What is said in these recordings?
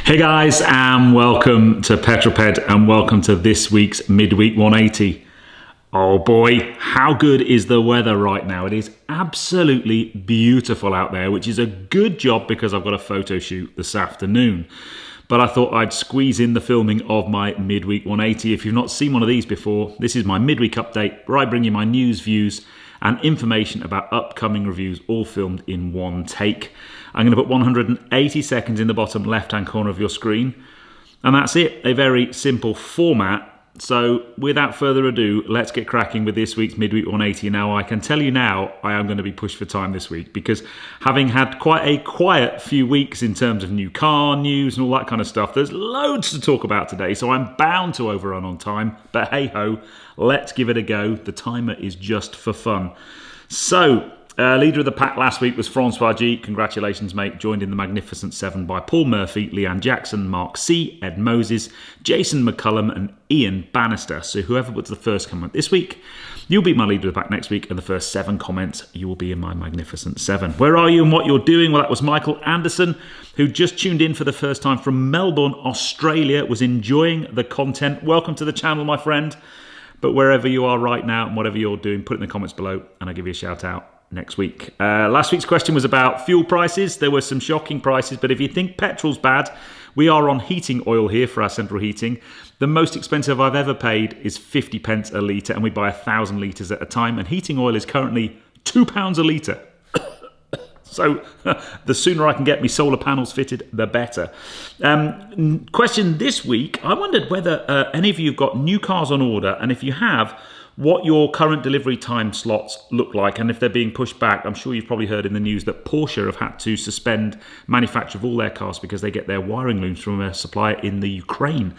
Hey guys, and welcome to Petrol Ped, and welcome to this week's Midweek 180. Oh boy, how good is the weather right now? It is absolutely beautiful out there, which is a good job because I've got a photo shoot this afternoon. But I thought I'd squeeze in the filming of my Midweek 180. If you've not seen one of these before, this is my midweek update where I bring you my news, views, and information about upcoming reviews, all filmed in one take. I'm going to put 180 seconds in the bottom left-hand corner of your screen. And that's it, a very simple format. So without further ado, let's get cracking with this week's Midweek 180. Now, I can tell you now, I am going to be pushed for time this week because having had quite a quiet few weeks in terms of new car news and all that kind of stuff, there's loads to talk about today, so I'm bound to overrun on time. But hey-ho, let's give it a go. The timer is just for fun. So, leader of the pack last week was Francois G. Congratulations, mate. Joined in the Magnificent Seven by Paul Murphy, Leanne Jackson, Mark C., Ed Moses, Jason McCullum, and Ian Bannister. So whoever puts the first comment this week, you'll be my leader of the pack next week, and the first 7 comments, you will be in my Magnificent Seven. Where are you and what you're doing? Well, that was Michael Anderson, who just tuned in for the first time from Melbourne, Australia, was enjoying the content. Welcome to the channel, my friend. But wherever you are right now and whatever you're doing, put it in the comments below, and I'll give you a shout out next week. Last week's question was about fuel prices. There were some shocking prices, but if you think petrol's bad, we are on heating oil here for our central heating. The most expensive I've ever paid is 50 pence a litre, and we buy 1,000 litres at a time, and heating oil is currently £2 a litre. So the sooner I can get me solar panels fitted, the better. Question this week, I wondered whether any of you have got new cars on order, and if you have, what your current delivery time slots look like, and if they're being pushed back. I'm sure you've probably heard in the news that Porsche have had to suspend manufacture of all their cars because they get their wiring looms from a supplier in the Ukraine,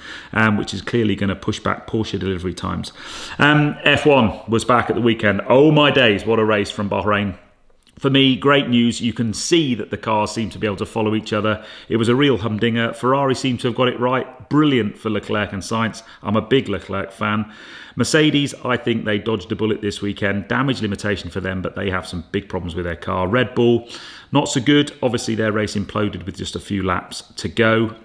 which is clearly going to push back Porsche delivery times. F1 was back at the weekend. Oh my days, what a race from Bahrain. For me, great news. You can see that the cars seem to be able to follow each other. It was a real humdinger. Ferrari seemed to have got it right. Brilliant for Leclerc and Sainz. I'm a big Leclerc fan. Mercedes, I think they dodged a bullet this weekend. Damage limitation for them, but they have some big problems with their car. Red Bull, not so good. Obviously, their race imploded with just a few laps to go.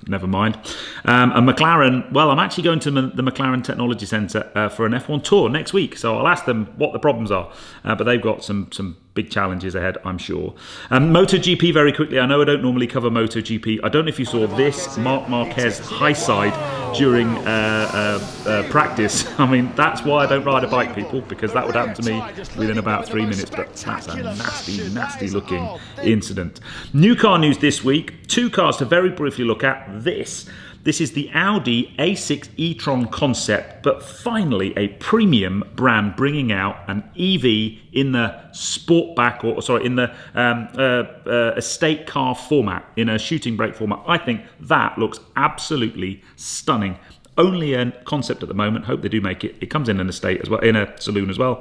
Never mind. And McLaren, well, I'm actually going to the McLaren Technology Centre for an F1 tour next week. So I'll ask them what the problems are. But they've got some big challenges ahead, I'm sure. MotoGP, very quickly. I know I don't normally cover MotoGP. I don't know if you saw this Marc Marquez high side during practice. I mean, that's why I don't ride a bike, people, because that would happen to me within about 3 minutes. But that's a nasty, nasty looking incident. New car news this week. 2 cars to very briefly look at. This is the Audi A6 e-tron concept, but finally a premium brand bringing out an EV in the sportback, in the estate car format, in a shooting brake format. I think that looks absolutely stunning. Only a concept at the moment. Hope they do make it. It comes in an estate as well, in a saloon as well.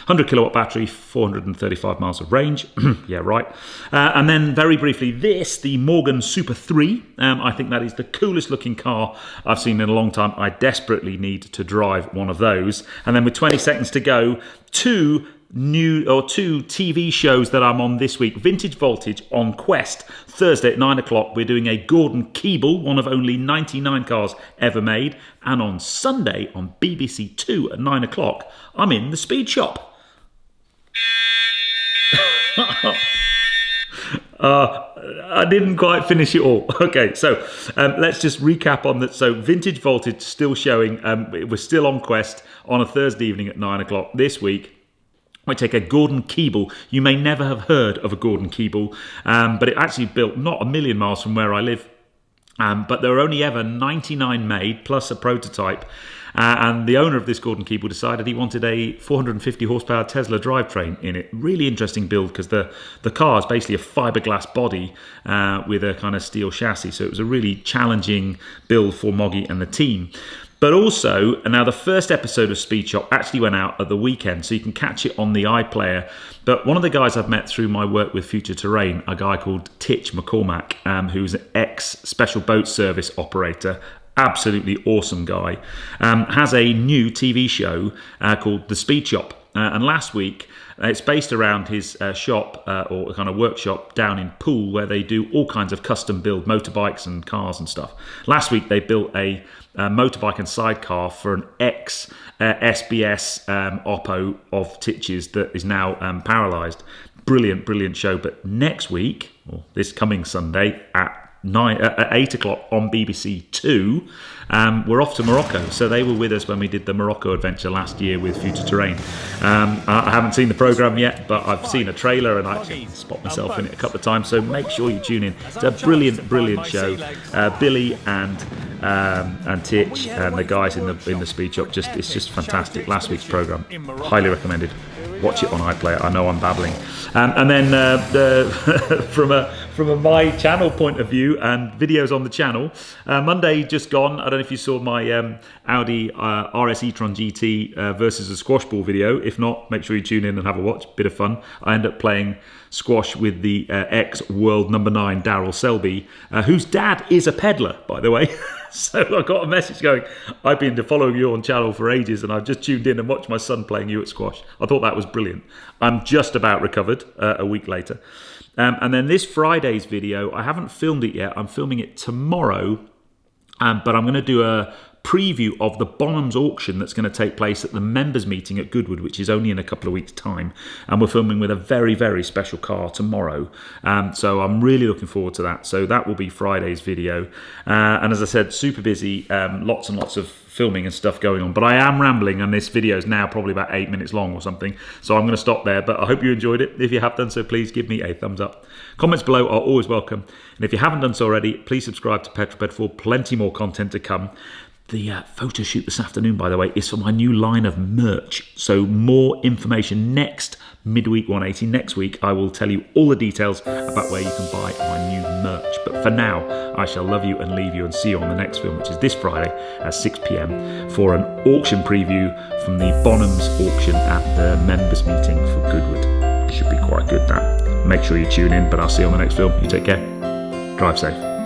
100 kilowatt battery, 435 miles of range. Yeah, right. And then very briefly, the Morgan Super 3. I think that is the coolest looking car I've seen in a long time. I desperately need to drive one of those. And then with 20 seconds to go, 2 TV shows that I'm on this week. Vintage Voltage on Quest, Thursday at 9 o'clock. We're doing a Gordon Keeble, one of only 99 cars ever made. And on Sunday on BBC 2 at 9 o'clock, I'm in the Speedshop. I didn't quite finish it all. Okay, so let's just recap on that. So Vintage Voltage still showing. It was still on Quest on a Thursday evening at 9 o'clock this week. I take a Gordon Keeble. You may never have heard of a Gordon Keeble, but it actually built not a million miles from where I live. But there were only ever 99 made, plus a prototype. And the owner of this Gordon Keeble decided he wanted a 450 horsepower Tesla drivetrain in it. Really interesting build because the car is basically a fiberglass body with a kind of steel chassis. So it was a really challenging build for Moggy and the team. But also, now the first episode of Speedshop actually went out at the weekend, so you can catch it on the iPlayer. But one of the guys I've met through my work with Future Terrain, a guy called Titch McCormack, who's an ex-special boat service operator, absolutely awesome guy, has a new TV show called The Speedshop. And last week, it's based around his shop or kind of workshop down in Poole, where they do all kinds of custom build motorbikes and cars and stuff. Last week, they built a motorbike and sidecar for an ex-SBS Oppo of Titches that is now paralysed. Brilliant show. But next week, or this coming Sunday at 8 o'clock on BBC Two, we're off to Morocco. So they were with us when we did the Morocco adventure last year with Future Terrain. I haven't seen the programme yet, but I've seen a trailer and I can spot myself in it a couple of times. So make sure you tune in. It's a brilliant show. Billy and Titch and the guys in the Speedshop, it's just fantastic. Last week's programme, highly recommended. Watch it on iPlayer. I know I'm babbling. And then from a my channel point of view and videos on the channel, Monday just gone. I don't know if you saw my Audi RS e-tron GT versus a squash ball video. If not, make sure you tune in and have a watch. Bit of fun. I end up playing squash with the ex-world number 9 Darryl Selby, whose dad is a peddler, by the way. So I got a message going, I've been following you on channel for ages and I've just tuned in and watched my son playing you at squash. I thought that was brilliant. I'm just about recovered a week later. And then this Friday's video, I haven't filmed it yet. I'm filming it tomorrow, but I'm going to do a preview of the Bonhams auction that's going to take place at the members meeting at Goodwood, which is only in a couple of weeks' time. And we're filming with a very special car tomorrow. So I'm really looking forward to that. So that will be Friday's video. And as I said, super busy, lots and lots of filming and stuff going on. But I am rambling, and this video is now probably about 8 minutes long or something. So I'm going to stop there. But I hope you enjoyed it. If you have done so, please give me a thumbs up. Comments below are always welcome. And if you haven't done so already, please subscribe to Petrol Ped for plenty more content to come. The photo shoot this afternoon, by the way, is for my new line of merch. So more information next midweek 180. Next week, I will tell you all the details about where you can buy my new merch. But for now, I shall love you and leave you and see you on the next film, which is this Friday at 6 p.m. for an auction preview from the Bonhams auction at the members meeting for Goodwood. Should be quite good, that. Make sure you tune in, but I'll see you on the next film. You take care. Drive safe.